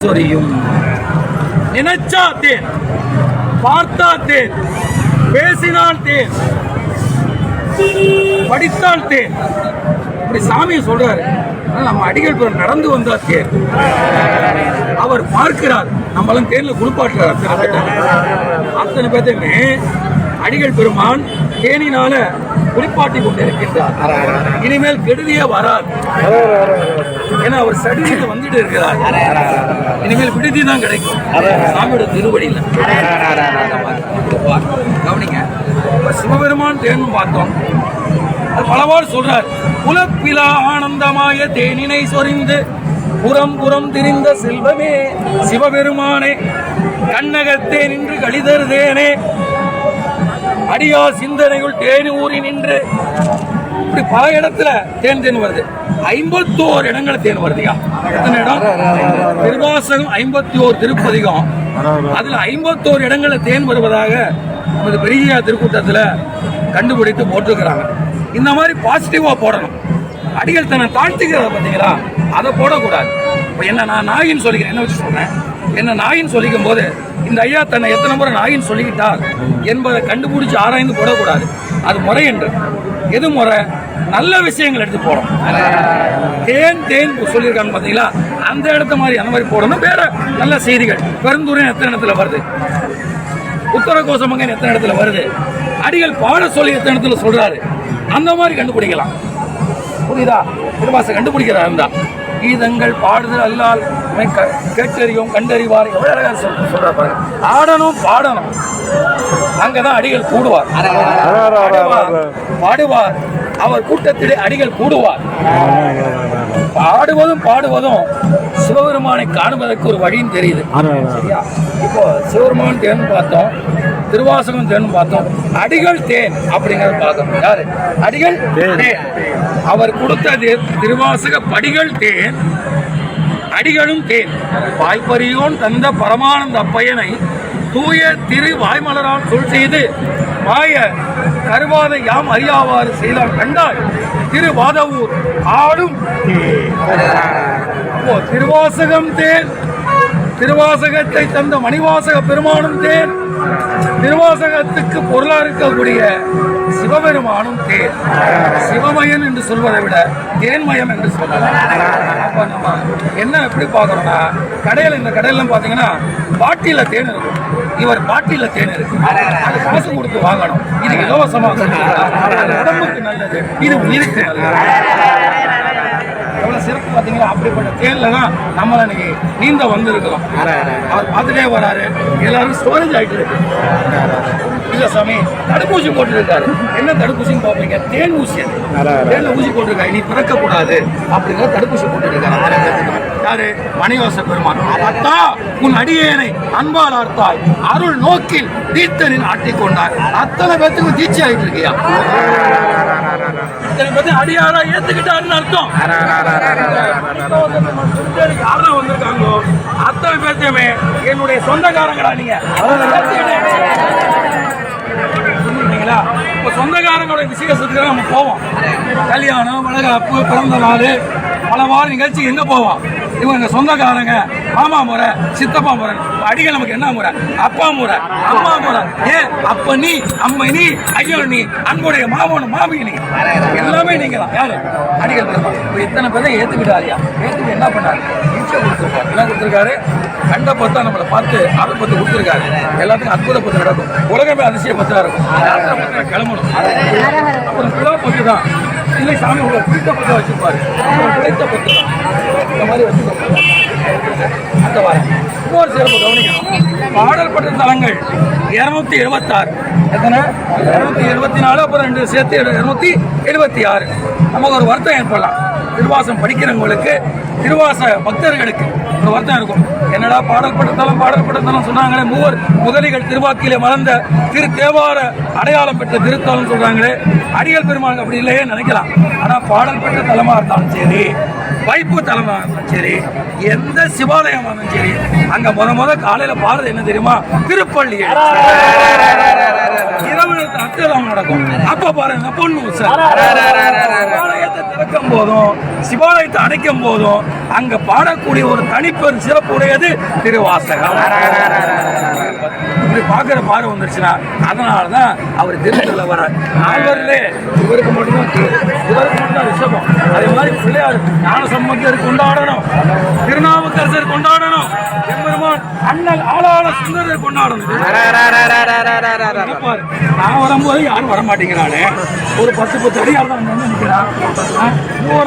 சொரியும். நினைச்சா தேன், பார்த்தா தேன், பேசினால் தேன், படித்தால் தேன், இப்படி சாமியை சொல்றாரு. நம்ம அடிகள் நடந்து வந்தா தேன். அவர் பார்க்கிறார், நம்மளும் தேன்ல குளிப்பாட்டுறார். அத்தனை பேருமே அடிகள் பெருமான் தேனினால குளிப்பாட்டி கொண்டிருக்கின்றார். இனிமேல் கெடுதியே வராது. ஏன்னா அவர் சடியில் வந்துட்டு இருக்கிறார். இனிமேல் விடுதி தான் கிடைக்கும் சாமியோட திருவடியில். கவனிங்க, சிவபெருமான் தேன் பார்த்தோம். பலவாறு சொல்றார். புலப்பிலா ஆனந்தமாய தேனினை சொரிந்து புறம் புறம் திரிந்த செல்வமே சிவபெருமானே கண்ணகத்தே நின்று கழிதருதேனே அடியா சிந்தனைகள் தேனி ஊறி நின்று. இப்படி பல இடத்துல தேன் வருது. 51 இடங்கள் தேன் வருதுயா. எத்தனை இடம்? திருவாசகம் 51 திருப்பதிகம். அதுல 51 இடங்கள்ல தேன் வருவதாக நமது பெரிய திருக்கூட்டத்துல கண்டுபிடித்து போட்டிருக்கிறாங்க. இந்த மாதிரி பாசிட்டிவா போடணும். அடிகள் தன்னை தாழ்த்துக்கிறத பார்த்தீங்களா, அதை போடக்கூடாது. இப்போ என்ன நான் நாயின்னு சொல்லிக்கிறேன், என்ன வச்சு சொல்றேன், என்ன நாயின்னு சொல்லிக்கும் போது இந்த ஐயா தன்னை எத்தனை முறை நாயின்னு சொல்லிக்கிட்டார் என்பதை கண்டுபிடிச்சு ஆராய்ந்து போடக்கூடாது. அது முறை என்று. எது முறை? நல்ல விஷயங்கள் எடுத்து போடணும். தேன் தேன் சொல்லியிருக்காங்க பார்த்தீங்களா, அந்த இடத்த மாதிரி அந்த மாதிரி போடணும். வேற நல்ல செய்திகள். பெருந்துரை எத்தனை இடத்துல வருது, உத்தரகோசமங்கன் எத்தனை இடத்துல வருது, அடிகள் பாட சொல்லி எத்தனை இடத்துல சொல்றாரு, அந்த மாதிரி கண்டுபிடிக்கலாம். புரியுதா? திருவாசகம் கண்டுபிடிக்கிறதா இருந்தா கீதங்கள் பாடுதல் அல்லால் கேட்டறியும் கண்டறிவார். எவ்வளவு அழகா சொல்றாரு. ஆடணும் பாடணும், அங்கதான் அடிகள் கூடுவார். பாடுவார், அவர் கூட்டத்திலே அடிகள் கூடுவார். பாடுவதும் பாடுவதும் சிவபெருமானை காணுவதற்கு ஒரு வழின்னு தெரியுது. சரியா? இப்போ சிவபெருமான் தேன் பார்த்தோம், திருவாசகம் தேன் பார்த்தோம், அடிகள் தேன் அப்படிங்கறத பார்க்கணும். யாரு? அடிகள் தேன். அவர் கொடுத்த திருவாசக படிகள் தேன், அடிகளும் தேன். வாய்ப்பறியோன் தந்த பரமானந்த அப்பயனை தூய திரு வாய்மலரால் சொல் செய்து மாய கருவாத யாம் அறியாவாறு செய்தால் கண்டால் திருவாதவூர் ஆடும். திருவாசகம் தேன், திருவாசகத்தை தந்த மணிவாசக பெருமானும் தேன், திருவாசகத்துக்கு பொருளா இருக்கக்கூடிய சிவபெருமானும் தேன். சிவமயன் என்று சொல்வதை விட தேன்மயம் என்று சொல்லலாம். அப்ப நம்ம என்ன எப்படி பார்க்கணும்னா, கடையில் இந்த கடையில பாத்தீங்கன்னா பாட்டில தேன் இருக்கும். இவர் பாட்டில தேன் இருக்கு, அது காசு கொடுத்து வாங்கணும். இது இலவசமாக, உடம்புக்கு நல்லது, இது உயிருக்கு நல்லது. எவ்வளவு சிறப்பு பாத்தீங்களா? அப்படிப்பட்ட தேன்ல தான் நம்மள இன்னைக்கு நீந்த வந்திருக்கிறோம். அவர் பார்த்துட்டே வராரு, எல்லாரும் ஸ்டோரேஜ் ஆகிட்டு இருக்கு. இல்ல சாமி, தடுப்பூசி போட்டுருக்காரு. என்ன தடுப்பூசின்னு பார்ப்பீங்க? தேன் ஊசி. தேன்ல ஊசி போட்டிருக்காரு, நீ பிறக்க கூடாது அப்படிங்கிற தடுப்பூசி போட்டுருக்காரு. யாரு? மணிவாச பெருமான். அத்தா உன் அடியேனை அன்பால் ஆர்த்தாய் அருள் நோக்கில் தீர்த்தனின் ஆட்டிக்கொண்டார். அத்தனை பேத்துக்கு தீட்சி ஆகிட்டு இருக்கியா? அடியாரா ஏத்துக்கிட்டாருன்னு அர்த்தம். யாரெல்லாம் வந்திருக்காங்களோ அத்தனை பேர்த்தையுமே என்னுடைய சொந்தக்காரங்களா நீங்க. இப்ப சொந்தக்காரங்களோட விசேஷத்துக்கு நம்ம போவோம். கல்யாணம், வளகாப்பு, பிறந்த நாள், பலவாறு நிகழ்ச்சி எங்க போவோம்? இவங்க சொந்தக்காரங்க, மாமா முறை, சித்தப்பா முறை. அடிகள் நமக்கு என்ன முறை? அப்பா முறை, அம்மா முறை. ஏன் அப்ப நீ, அம்மை நீ, ஐயோ நீ, அன்புடைய மாமோன மாமி நீ, எல்லாமே நீங்க தான். யாரு? அடிகள் பெருமாள். இத்தனை பேரை ஏத்துக்கிட்டாரியா? ஏத்துக்கு என்ன பண்ணாரு? கொடுத்துருக்காரு. என்ன கொடுத்துருக்காரு? கண்ட பத்தா நம்மளை பார்த்து அதை பத்து கொடுத்துருக்காரு. எல்லாத்துக்கும் அற்புத பத்து நடக்கும். உலகமே அதிசய பத்தா இருக்கும். கிளம்பணும். அப்புறம் குலா பத்து தான். இல்லை சாமி உங்களை பிடித்த பத்தா வச்சிருப்பாரு. பிடித்த பத்து தான் இந்த மாதிரி வச்சுக்கோங்க. அந்த வாரம் இன்னொரு சிறப்பு கவனிக்கணும். பாடல் பட்ட தலங்கள் 276. எத்தனை? 274. அப்புறம் 2 சேர்த்து 276. நமக்கு ஒரு வருத்தம் ஏற்படலாம். திருவாசம் படிக்கிறவங்களுக்கு, திருவாச பக்தர்களுக்கு ஒரு வருத்தம் இருக்கும். என்னடா பாடல் பட்டத்தலம் சொன்னாங்களே, மூவர் முதலிகள் திருவாக்கிலே மறந்த திரு தேவார அடையாளம் பெற்ற திருத்தலம் சொல்றாங்களே, அடிகள் பெருமாள் அப்படி இல்லையே நினைக்கலாம். ஆனா பாடல் பெற்ற தலமா இருந்தாலும் சரி, வைப்பு தலமா இருந்தாலும் சரி, எந்த சிவாலயமா இருந்தாலும் சரி, அங்க முத காலையில பாடுறது என்ன தெரியுமா? திருப்பள்ளி. இரவு அற்புதம் நடக்கும். அப்ப பாருங்க பொண்ணு சிவாலயத்தை திறக்கும் போதும் சிவாலயத்தை அடைக்கும் போதும் அங்க பாடக்கூடிய ஒரு தனிப்பெரும் சிறப்பு உடையது திருவாசகம். இப்படி பாக்குற பார்வை வந்துருச்சுன்னா அதனாலதான் அவர் திருநெல்வேலியில் வர நால்வரிலே இவருக்கு மட்டும்தான் ரிஷபம். அதே மாதிரி பிள்ளையார் ஞான சம்பந்தர் கொண்டாடணும், திருநாவுக்கரசர் கொண்டாடணும், எம்பெருமான் அண்ணல் ஆளாள சுந்தரர் கொண்டாடணும். நான் வரும்போது யாரும் வர மாட்டேங்கிறானே, ஒரு 10 அடி யாரும் வந்து நிற்கிறான்,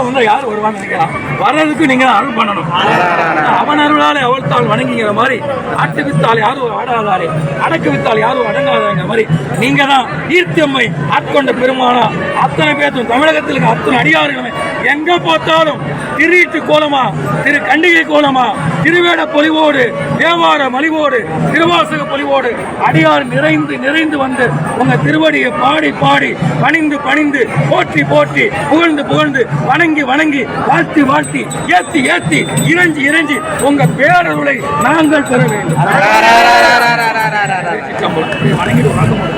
வந்தா யாரும் வருவான்னு நினைக்கிறான். வர்றதுக்கு நீங்க அருள் பண்ணணும். அவன் அருளாலே அவள்தால் வணங்கிங்கிற மாதிரி, ஆட்டு வித்தால் யாரும் ஆடாதாரே, அடக்கு வித்தால் யாரும் அடங்காதாங்கிற மாதிரி நீங்க தான் ஈர்த்தியம்மை ஆட்கொண்ட பெருமானா அத்தனை பேர்த்தும் தமிழகத்தில் அத்தனை அடியார்களுமே எங்க பார்த்தாலும் திருட்டு கோலமா, திரு கண்டிகை கோலமா, திருவேட பொலிவோடு, தேவார மலிவோடு, திருவாசக பொலிவோடு அடியார் நிறைந்து நிறைந்து வந்து உங்க திருவடியை பாடி பாடி பணிந்து பணிந்து போற்றி போற்றி புகழ்ந்து புகழ்ந்து வணங்கி வணங்கி வாழ்த்தி வாழ்த்தி ஏத்தி ஏத்தி இறைஞ்சி இறைஞ்சி உங்க பேரருளை நாங்கள் பெற வேண்டும். வணங்கிட்டு